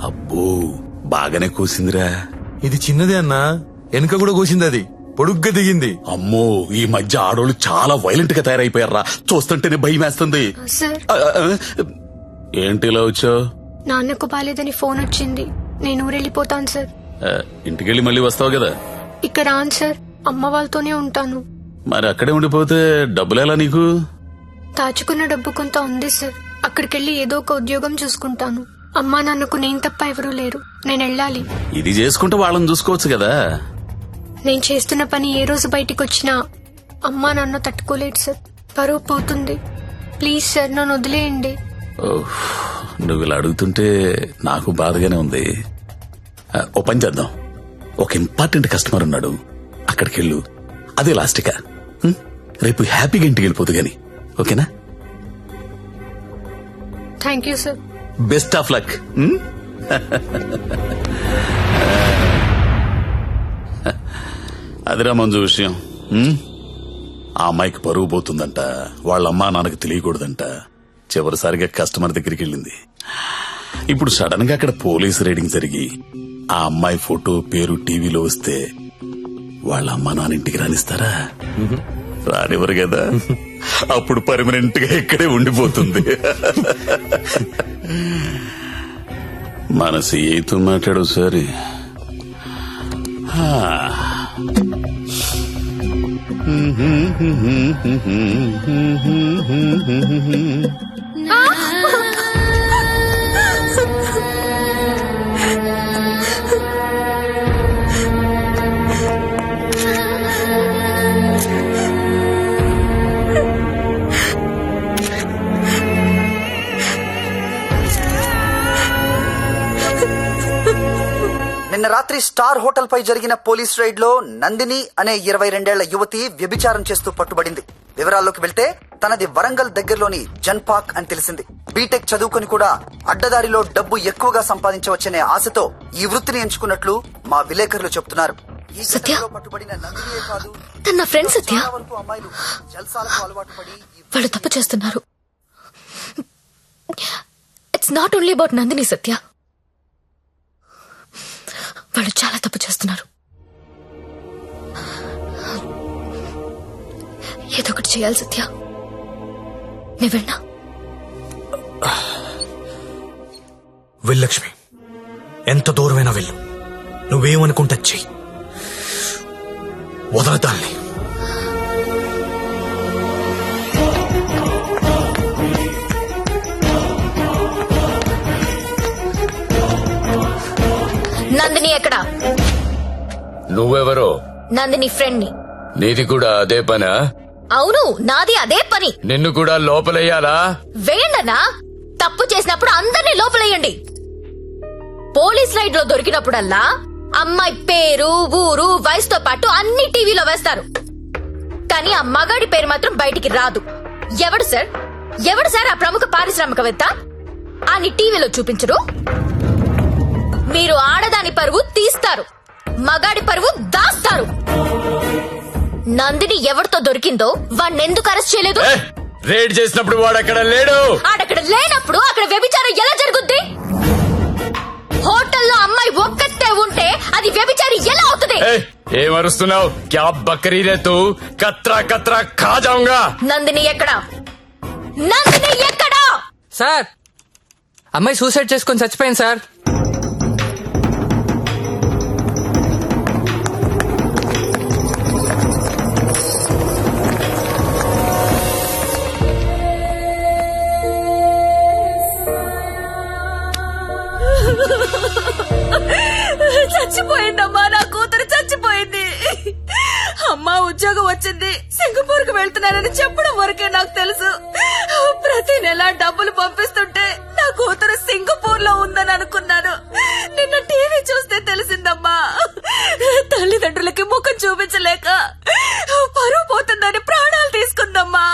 అబ్బో బాగానే కూసిందిరా. ఇది చిన్నదే అన్నా, వెనుక కూడా కూసింది, అది పొడుగ్గా దిగింది. అమ్మో ఈ మధ్య ఆడోళ్ళు చాలా వైలెంట్ గా తయారైపోయారా, చూస్తుంటేనే భయం వేస్తుంది. సార్ ఏంటి ఇలా వచ్చావు? నాన్నకు బాలేదని ఫోన్ వచ్చింది, నేను ఊరెళ్ళిపోతాను సార్. ఇంటికెళ్ళి మళ్ళీ వస్తావు కదా? ఇక్కడ రాను సార్, అమ్మ వాళ్ళతోనే ఉంటాను. మరి అక్కడే ఉండిపోతే డబ్బులేలా నీకు? దాచుకున్న డబ్బు కొంత ఉంది సార్, అక్కడికెళ్ళి ఏదో ఒక ఉద్యోగం చూసుకుంటాను. అమ్మా నాన్నకు నేను తప్ప ఎవరూ లేరు, నేను వెళ్ళాలి. ఇది చేసుకుంటే వాళ్ళని చూసుకోవచ్చు కదా. నేను చేస్తున్న పని ఏ రోజు బయటికి వచ్చినా అమ్మా నాన్న తట్టుకోలేడు సార్, పరువు పోతుంది. ప్లీజ్ సార్ నన్ను వదిలేయండి. నువ్వు ఇలా అడుగుతుంటే నాకు బాధగానే ఉంది. ఓ పని చేద్దాం, ఒక ఇంపార్టెంట్ కస్టమర్ ఉన్నాడు, అక్కడికెళ్ళు, అదే లాస్ట్గా. రేపు హ్యాపీగా ఇంటికి వెళ్ళిపోదు గాని, ఓకేనా? Thank you sir. Best of luck. అదిరా మంజు విషయం. ఆ అమ్మాయికి పరువు పోతుందంట, వాళ్ళ అమ్మా నాన్నకి తెలియకూడదంట. చివరిసారిగా కస్టమర్ దగ్గరికి వెళ్ళింది. ఇప్పుడు సడన్ గా అక్కడ పోలీసు రైడింగ్ జరిగి ఆ అమ్మాయి ఫోటో పేరు టీవీలో వస్తే వాళ్ళ అమ్మా నాన్న ఇంటికి రానిస్తారా? రానివ్వరు కదా. అప్పుడు పర్మనెంట్ గా ఇక్కడే ఉండిపోతుంది. మన సీఏతో మాట్లాడు సరే. నిన్న రాత్రి స్టార్ హోటల్ పై జరిగిన పోలీస్ రైడ్ లో నందిని అనే 22 ఏళ్ల యువతి వ్యభిచారం చేస్తూ పట్టుబడింది. వివరాల్లోకి వెళ్తే తనది వరంగల్ దగ్గరలోని జన్పాక్ అని తెలిసింది. బీటెక్ చదువుకొని కూడా అడ్డదారిలో డబ్బు ఎక్కువగా సంపాదించవచ్చనే ఆశతో ఈ వృత్తిని ఎంచుకున్నట్లు మా విలేకరులు చెబుతున్నారు. ఈ ఘటనలో పట్టుబడిన నందినియే కాదు, తన ఫ్రెండ్ సత్య, చాలా వరకు అమ్మాయిలు జల్సాలకు అలవాటు పడి వాళ్ళు తప్పు చేస్తున్నారు. It's not only about Nandini Satya, వాళ్ళు చాలా తప్పు చేస్తున్నారు. ఏదో ఒకటి చేయాలి సత్య, నేను వెళ్ళా. వెళ్ళక్ష్మి, ఎంత దూరమైనా వెళ్ళు, నువ్వేమనుకుంటా చెయ్యి, వదలదాన్ని. నందిని ఎక్కడా? నువ్వెవరో? నందిని ఫ్రెండ్ ని. నీది కూడా అదే పనా? అవును, నాది అదే పని. నిన్ను కూడా లోపలయ్యాలా? వేయండన్నా, తప్పు చేసినప్పుడు అందరినీ లోపలేయండి. పోలీస్ రైడ్ లో దొరికినప్పుడల్లా అమ్మాయి పేరు, ఊరు, వయసుతో పాటు అన్ని టీవీలో వేస్తారు, కానీ ఆ మగాడి పేరు మాత్రం బయటికి రాదు. ఎవడు సార్ ఆ ప్రముఖ పారిశ్రామికవేత్త? అని టీవీలో చూపించరు. మీరు ఆడదాని పరువు తీస్తారు, మగాడి పరువు దాస్తారు. నందిని ఎవరితో దొరికిందో వాణ్ణెందుకు అరెస్ట్ చేయలేదు? రేడ్ చేసినప్పుడు వాడక్కడ లేడు. ఆడక్కడ లేనప్పుడు అక్కడ వ్యభిచారం ఎలా జరుగుద్ది? హోటల్లో అమ్మాయి ఒక్కతే ఉంటే అది వ్యభిచారి ఎలా అవుతుంది? ఏమరుస్తున్నావు? క్యా బకరీ రే తూ? కత్రా కత్రా ఖా జాऊंगा. నందిని ఎక్కడా? నందిని ఎక్కడా? సార్, అమ్మాయి సూసైడ్ చేసుకొని చచ్చిపోయింది సార్. చచ్చిపోయిందమ్మా, నా కూతురు చచ్చిపోయింది. అమ్మా ఉద్యోగం వచ్చింది, సింగపూర్ కు వెళ్తున్నానని చెప్పడం వరకే నాకు తెలుసు. ప్రతి నెల డబ్బులు పంపిస్తుంటే నా కూతురు సింగపూర్ లో ఉందని అనుకున్నాను. నిన్న టీవీ చూస్తే తెలిసిందమ్మా, తల్లిదండ్రులకి ముఖం చూపించలేక పరువు పోతుందని ప్రాణాలు తీసుకుందమ్మా.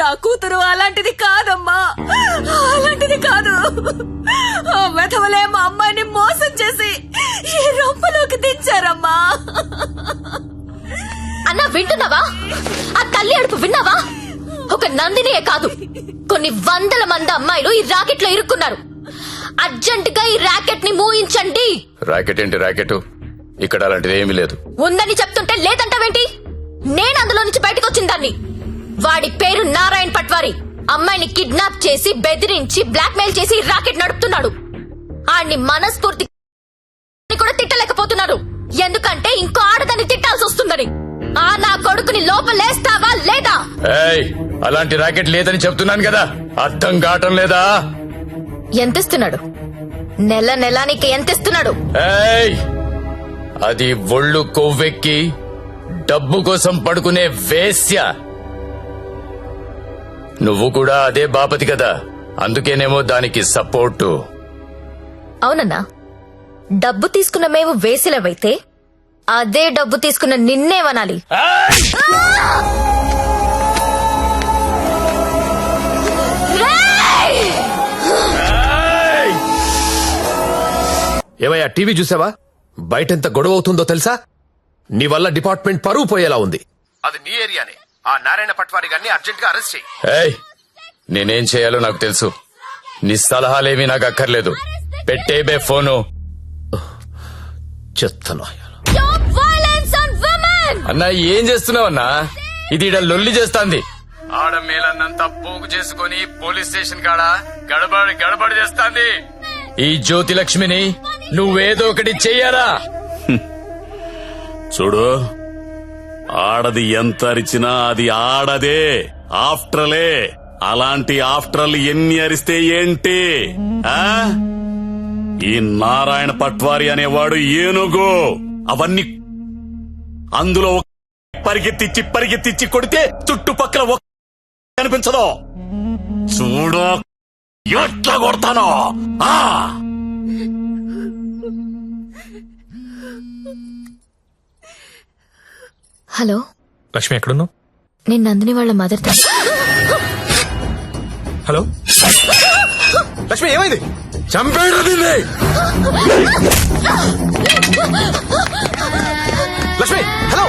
నా కూతురు అలాంటిది కాదమ్మా, అలాంటిది కాదు. ఆ వెధవలే మా అమ్మాయిని మోసం చేసి ఈ రొంపలోకి దించారమ్మా. అన్నా వింటున్నావా? ఆ తల్లి అడుపు విన్నావా? ఒక నందినియే కాదు, కొన్ని వందల మంది అమ్మాయిలు ఈ రాకెట్ లో ఇరుక్కున్నారు. అర్జెంట్ గా ఈ ర్యాకెట్ ని మూయించండి. రాకెట్ ఏంటి రాకెట్? ఇక్కడ అలాంటిది ఏమీ లేదు. ఉందని చెప్తుంటే లేదంటావేంటి? నేను అందులో నుంచి బయటకు వచ్చిన దాన్ని. వాడి పేరు నారాయణ్ పట్వారి. అమ్మాయిని కిడ్నాప్ చేసి బెదిరించి బ్లాక్మెయిల్ చేసి రాకెట్ నడుపుతున్నాడు. ఆడిని మనస్ఫూర్తి కూడా తిట్టలేకపోతున్నారు, ఎందుకంటే ఇంకో ఆడదాన్ని తిట్టాల్సి వస్తుందని. ఆ నా కొడుకుని లోపలేస్తావా లేదా? ఏయ్, అలాంటి రాకెట్ లేదని చెప్తున్నాను కదా, అర్థం కావటం లేదా? ఎంతిస్తున్నాడు? నెల నెలానికి ఎంతిస్తున్నాడు? ఏయ్, అది ఒళ్ళు కొవ్వెక్కి డబ్బు కోసం పడుకునే వేశ్య. నువ్వు కూడా అదే బాపతి కదా, అందుకేనేమో దానికి సపోర్టు. అవునన్నా, డబ్బు తీసుకున్న మేము వేసిలవైతే అదే డబ్బు తీసుకున్న నిన్నేమనాలి? ఏమయ్యా, టీవీ చూసావా? బయటెంత గొడవ అవుతుందో తెలుసా? నీ వల్ల డిపార్ట్మెంట్ పరువు పోయేలా ఉంది. అది నీ ఏరియానే. ఆ నారాయణ పట్వారి గారిని అర్జెంట్ గా అరెస్ట్ చేయి. ఏయ్, నేనేం చేయాలో నాకు తెలుసు. నీ సలహాలేమీ నాకు అక్కర్లేదు. పెట్టేబే ఫోను. చెత్తను అన్నా, ఏం చేస్తున్నావన్నా? ఇది ఈడ లొల్లి చేస్తాంది. ఆడమేలన్నంతా పోగు చేసుకుని పోలీస్ స్టేషన్ కాడ గడబడి చేస్తాంది. ఈ జ్యోతి లక్ష్మిని నువ్వేదో ఒకటి చెయ్యాలా? చూడు, ఆడది ఎంత అరిచినా అది ఆడదే, ఆఫ్టరలే. అలాంటి ఆఫ్టర్లు ఎన్ని అరిస్తే ఏంటి? ఆ? ఈ నారాయణ పట్వారి అనేవాడు ఏనుగు. అవన్నీ అందులో పరిగెత్తిచ్చి కొడితే చుట్టుపక్కల కనిపించదు. చూడు ఎట్లా కొడతానో. హలో లక్ష్మి, ఎక్కడున్నావు? నేను నందిని వాళ్ళ మదర్. హలో లక్ష్మి, ఏమైంది? చంపేడు దీన్ని. లక్ష్మి, హలో.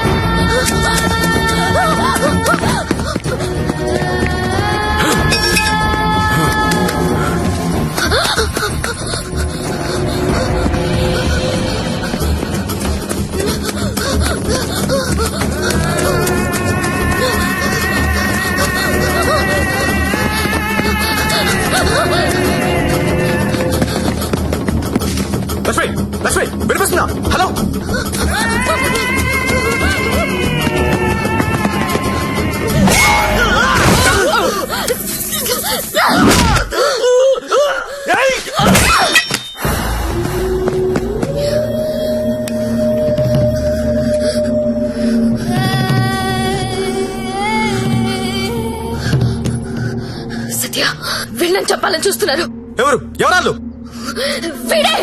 లక్ష్మి, వినిపిస్తున్నా? హలో. సత్య, వీళ్ళని చెప్పాలని చూస్తున్నారు. ఎవరాళ్ళు? వీడే.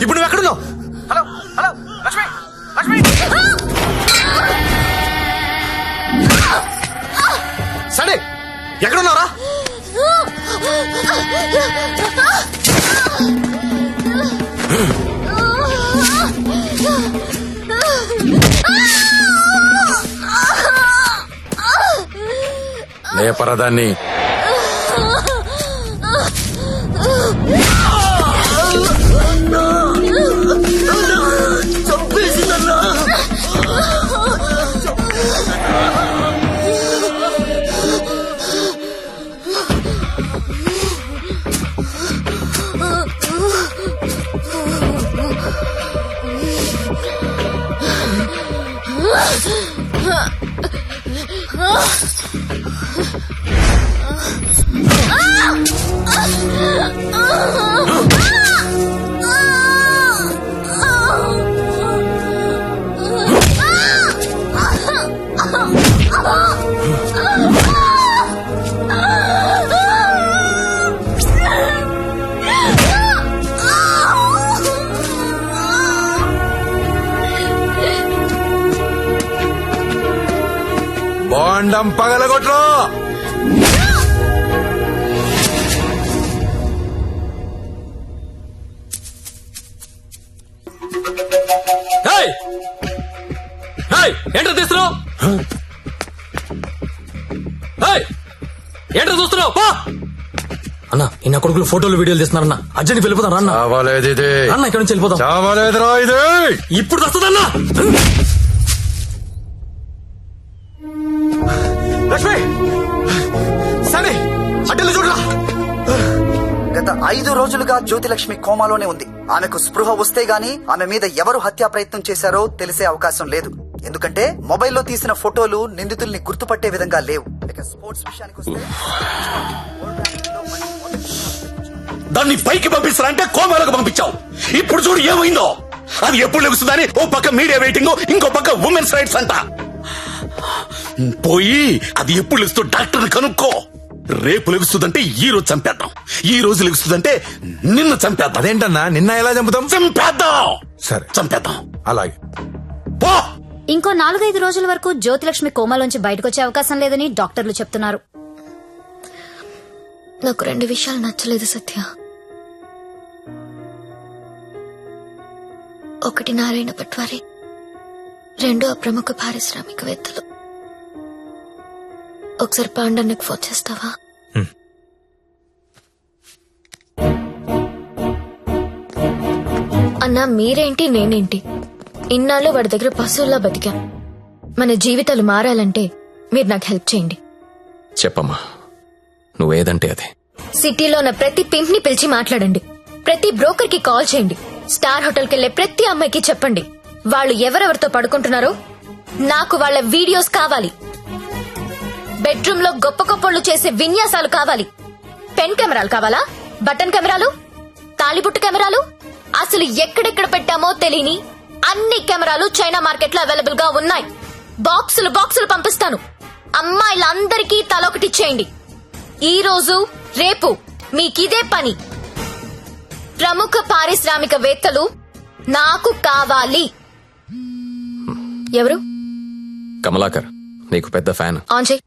ఇప్పుడు నువ్వు ఎక్కడున్నావు? Hello hello Lakshmi, Lakshmi. సరే, ఎక్కడున్నారా? లేపరదాన్ని. బాండం పగలగొట్రా. ఏంటో తీస్తున్నావు? ఏంటో చూస్తున్నావు? అన్న ఇన్న కొడుకులు ఫోటోలు వీడియోలు తీస్తున్నారన్న అర్జెంట్ వెళ్ళిపోతాం అన్న అన్న ఇక్కడ నుంచి వెళ్ళిపోతాం ఇప్పుడు వస్తుందన్నా లక్ష్మి సరే అడ్డలు చూడరా గత 5 రోజులుగా జ్యోతిలక్ష్మి కోమాలోనే ఉంది. ఆమెకు స్పృహ వస్తే గానీ ఆమె మీద ఎవరు హత్యా ప్రయత్నం చేశారో తెలిసే అవకాశం లేదు. ఎందుకంటే మొబైల్లో తీసిన ఫోటోలు నిందితుల్ని గుర్తుపట్టే విధంగా లేవు. ఇక స్పోర్ట్స్ విషయానికి వస్తే దాన్ని పైకి పంపిస్తారంటే కోమాలకు పంపించావు. ఇప్పుడు చూడు ఏమైందో. అది ఎప్పుడు లెగుస్తుందని ఓ పక్క మీడియా వెయిటింగ్, ఇంకో పక్క ఉమెన్స్ రైట్స్ అంట. పోయి అది ఎప్పుడు లెగుస్తూ డాక్టర్ని కనుక్కో. రేపు లెగుస్తుందంటే ఈ రోజు చంపేద్దాం, ఈ రోజు లెగుస్తుందంటే నిన్ను చంపేద్దాం. అదేంటన్నా నిన్న ఎలా చంపుతాం? చంపేద్దాం. సరే చంపేద్దాం. అలాగే. పో. ఇంకో 4-5 రోజుల వరకు జ్యోతిలక్ష్మి కోమాలోంచి బయటకొచ్చే అవకాశం లేదని డాక్టర్లు చెప్తున్నారు. నాకు 2 విషయాలు నచ్చలేదు సత్య. ఒకటి నారాయణ పట్వారి, 2 ప్రముఖ పారిశ్రామికవేత్తలు. ఒకసారి పాండన్నకు ఫోన్ చేస్తావా? అన్నా మీరేంటి నేనేంటి, ఇన్నాళ్ళు వాడి దగ్గర పశువుల్లా బతికాం. మన జీవితాలు మారాలంటే మీరు నాకు హెల్ప్ చేయండి. చెప్పమ్మా, నువ్వేదంటే అదే. సిటీలో ఉన్న ప్రతి పింప్ ని పిలిచి మాట్లాడండి. ప్రతి బ్రోకర్ కి కాల్ చేయండి. స్టార్ హోటల్ కెళ్లే ప్రతి అమ్మాయికి చెప్పండి వాళ్ళు ఎవరెవరితో పడుకుంటున్నారో నాకు వాళ్ళ వీడియోస్ కావాలి. బెడ్రూమ్ లో గొప్ప గొప్పలు చేసే విన్యాసాలు కావాలి. పెన్ కెమెరాలు కావాలా, బటన్ కెమెరాలు, తాలిబుట్టు కెమెరాలు, అసలు ఎక్కడెక్కడ పెట్టామో తెలియని అన్ని కెమెరాలు చైనా మార్కెట్ లో అవైలబుల్ గా ఉన్నాయి. బాక్సులు బాక్సులు పంపిస్తాను. అమ్మాయిలందరికీ తలొకటి చేయండి. ఈ రోజు రేపు మీకిదే పని. ప్రముఖ పారిశ్రామికవేత్తలు నాకు కావాలి. ఎవరు? కమలాకర్, నీకు పెద్ద ఫ్యాన్. ఆన్ చేయి.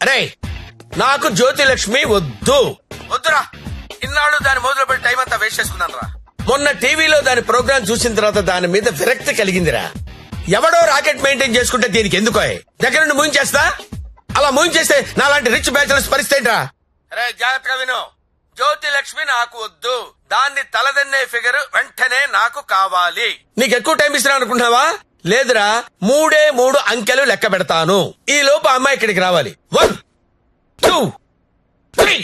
అరే, నాకు జ్యోతిలక్ష్మి వద్దు. వద్దురా. ఇన్నాళ్ళు దాని మొదలు పెట్టి టైం అంతా వేస్ట్ చేసుకున్నాను రా. మొన్న టీవీలో దాని ప్రోగ్రామ్ చూసిన తర్వాత దాని మీద విరక్తి కలిగిందిరా. ఎవడో రాకెట్ మెయింటైన్ చేసుకుంటే దీనికి ఎందుకో దగ్గర నుండి మూయించేస్తా. అలా మూయించేస్తే నాలాంటి రిచ్ బ్యాచులర్స్ పరిస్థితి రా. అరే జాగ్రత్తగా విను, జ్యోతిలక్ష్మి నాకు వద్దు. దాన్ని తలదన్నే ఫిగర్ వెంటనే నాకు కావాలి. నీకు ఎక్కువ టైం ఇస్తున్నా అనుకుంటున్నావా? లేదురా, 3 అంకెలు లెక్క పెడతాను. ఈ లోపు అమ్మాయి ఇక్కడికి రావాలి. 1 2 3